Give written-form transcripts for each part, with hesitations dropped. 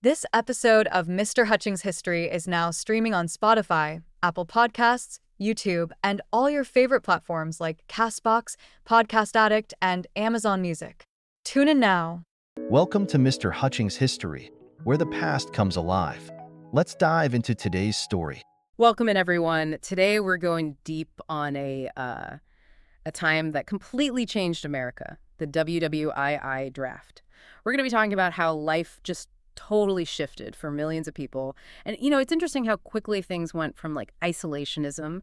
This episode of Mr. Hutchings History is now streaming on Spotify, Apple Podcasts, YouTube, and all your favorite platforms like Castbox, Podcast Addict, and Amazon Music. Tune in now. Welcome to Mr. Hutchings History, where the past comes alive. Let's dive into today's story. Welcome in, everyone. Today we're going deep on a time that completely changed America, the WWII draft. We're going to be talking about how life just totally shifted for millions of people. And, it's interesting how quickly things went from, isolationism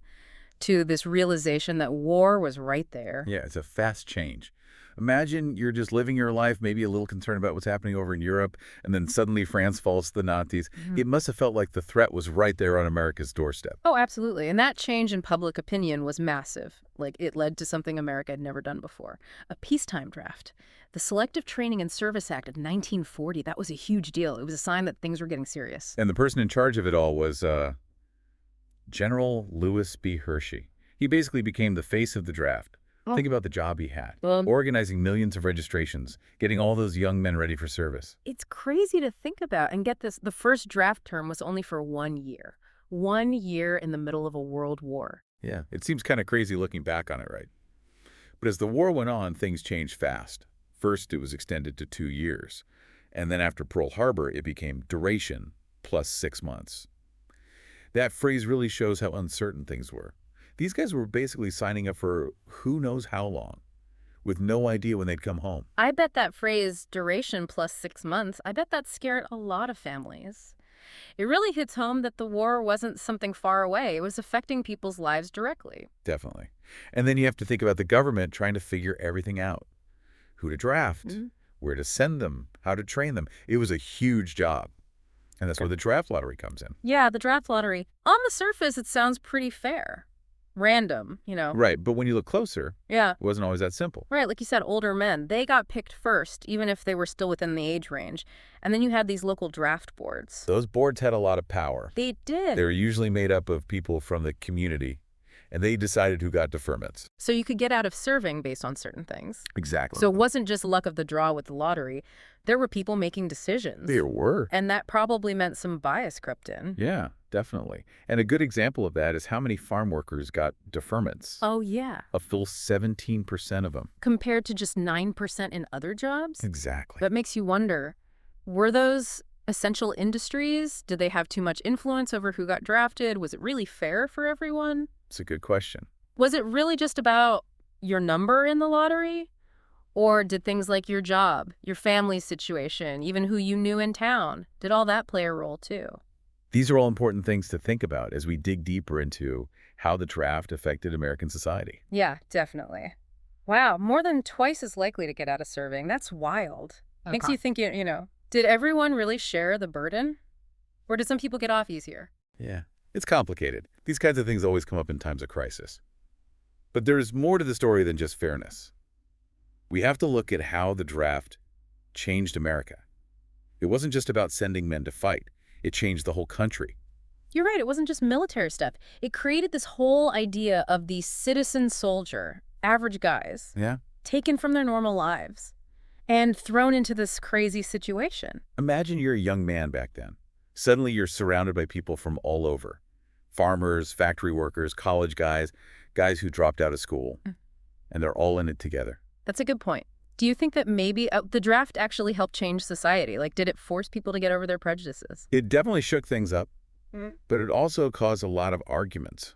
to this realization that war was right there. Yeah, it's a fast change. Imagine you're just living your life, maybe a little concerned about what's happening over in Europe, and then suddenly France falls to the Nazis. It must have felt like the threat was right there on America's doorstep. Oh, absolutely. And that change in public opinion was massive. It led to something America had never done before, a peacetime draft. The Selective Training and Service Act of 1940, that was a huge deal. It was a sign that things were getting serious. And the person in charge of it all was General Lewis B. Hershey. He basically became the face of the draft. Think about the job he had, organizing millions of registrations, getting all those young men ready for service. It's crazy to think about. And get this, the first draft term was only for 1 year. 1 year in the middle of a world war. Yeah, it seems kind of crazy looking back on it, right? But as the war went on, things changed fast. First, it was extended to 2 years. And then after Pearl Harbor, it became duration plus 6 months. That phrase really shows how uncertain things were. These guys were basically signing up for who knows how long, with no idea when they'd come home. I bet that phrase, duration plus 6 months, I bet that scared a lot of families. It really hits home that the war wasn't something far away. It was affecting people's lives directly. Definitely. And then you have to think about the government trying to figure everything out. Who to draft, where to send them, how to train them. It was a huge job. And that's where the draft lottery comes in. Yeah, the draft lottery. On the surface, it sounds pretty fair. Random, Right, but when you look closer, yeah, it wasn't always that simple. Right, like you said, older men, they got picked first, even if they were still within the age range. And then you had these local draft boards. Those boards had a lot of power. They did. They were usually made up of people from the community, and they decided who got deferments. So you could get out of serving based on certain things. Exactly. So it wasn't just luck of the draw with the lottery. There were people making decisions. There were. And that probably meant some bias crept in. Yeah, definitely. And a good example of that is how many farm workers got deferments. Oh, yeah. A full 17% of them. Compared to just 9% in other jobs? Exactly. That makes you wonder, were those essential industries? Did they have too much influence over who got drafted? Was it really fair for everyone? It's a good question. Was it really just about your number in the lottery? Or did things like your job, your family situation, even who you knew in town, did all that play a role too? These are all important things to think about as we dig deeper into how the draft affected American society. Yeah, definitely. Wow, more than twice as likely to get out of serving. That's wild. Okay. Makes you think, did everyone really share the burden? Or did some people get off easier? Yeah, it's complicated. These kinds of things always come up in times of crisis. But there's more to the story than just fairness. We have to look at how the draft changed America. It wasn't just about sending men to fight. It changed the whole country. You're right. It wasn't just military stuff. It created this whole idea of the citizen soldier, average guys, taken from their normal lives and thrown into this crazy situation. Imagine you're a young man back then. Suddenly you're surrounded by people from all over. Farmers, factory workers, college guys, guys who dropped out of school. And they're all in it together. That's a good point. Do you think that maybe the draft actually helped change society? Did it force people to get over their prejudices? It definitely shook things up, but it also caused a lot of arguments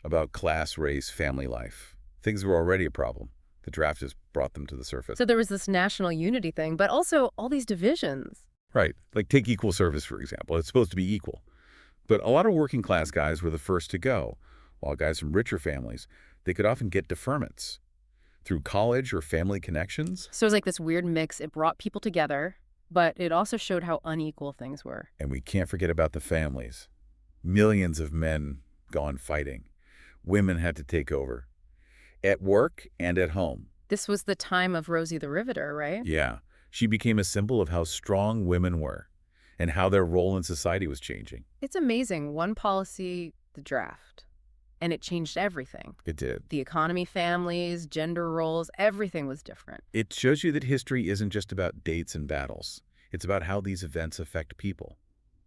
about class, race, family life. Things were already a problem. The draft just brought them to the surface. So there was this national unity thing, but also all these divisions. Right. Take equal service, for example. It's supposed to be equal. But a lot of working class guys were the first to go, while guys from richer families, they could often get deferments through college or family connections. So it was this weird mix. It brought people together, but it also showed how unequal things were. And we can't forget about the families. Millions of men gone fighting. Women had to take over. At work and at home. This was the time of Rosie the Riveter, right? Yeah. She became a symbol of how strong women were and how their role in society was changing. It's amazing. One policy, the draft. And it changed everything. It did. The economy, families, gender roles, everything was different. It shows you that history isn't just about dates and battles. It's about how these events affect people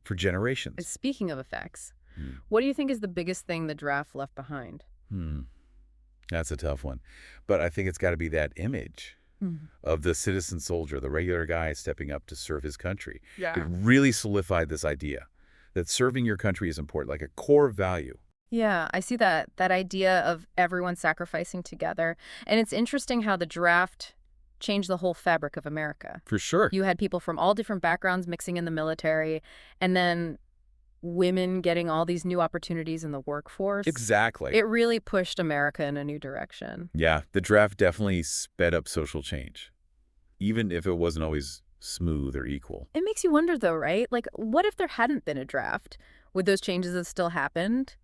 for generations. Speaking of effects, Hmm. what do you think is the biggest thing the draft left behind? That's a tough one. But I think it's got to be that image of the citizen soldier, the regular guy stepping up to serve his country. Yeah. It really solidified this idea that serving your country is important, like a core value. Yeah, I see that idea of everyone sacrificing together. And it's interesting how the draft changed the whole fabric of America. For sure. You had people from all different backgrounds mixing in the military, and then women getting all these new opportunities in the workforce. Exactly. It really pushed America in a new direction. Yeah, the draft definitely sped up social change, even if it wasn't always smooth or equal. It makes you wonder, though, right? Like, what if there hadn't been a draft? Would those changes have still happened,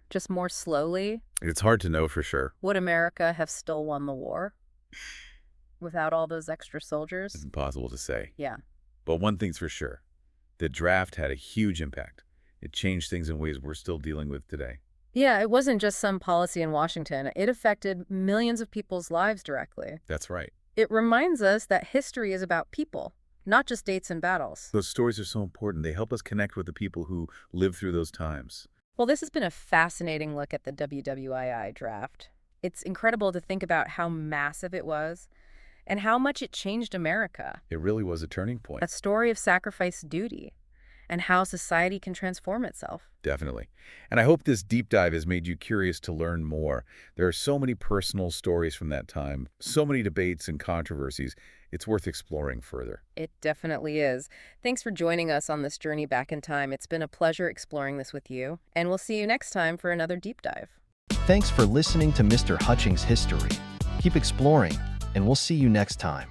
just more slowly? It's hard to know for sure. Would America have still won the war without all those extra soldiers? It's impossible to say. Yeah. But one thing's for sure. The draft had a huge impact. It changed things in ways we're still dealing with today. Yeah, it wasn't just some policy in Washington. It affected millions of people's lives directly. That's right. It reminds us that history is about people, not just dates and battles. Those stories are so important. They help us connect with the people who lived through those times. Well, this has been a fascinating look at the WWII draft. It's incredible to think about how massive it was and how much it changed America. It really was a turning point. A story of sacrifice duty and how society can transform itself. Definitely. And I hope this deep dive has made you curious to learn more. There are so many personal stories from that time, so many debates and controversies. It's worth exploring further. It definitely is. Thanks for joining us on this journey back in time. It's been a pleasure exploring this with you, and we'll see you next time for another deep dive. Thanks for listening to Mr. Hutchings History. Keep exploring, and we'll see you next time.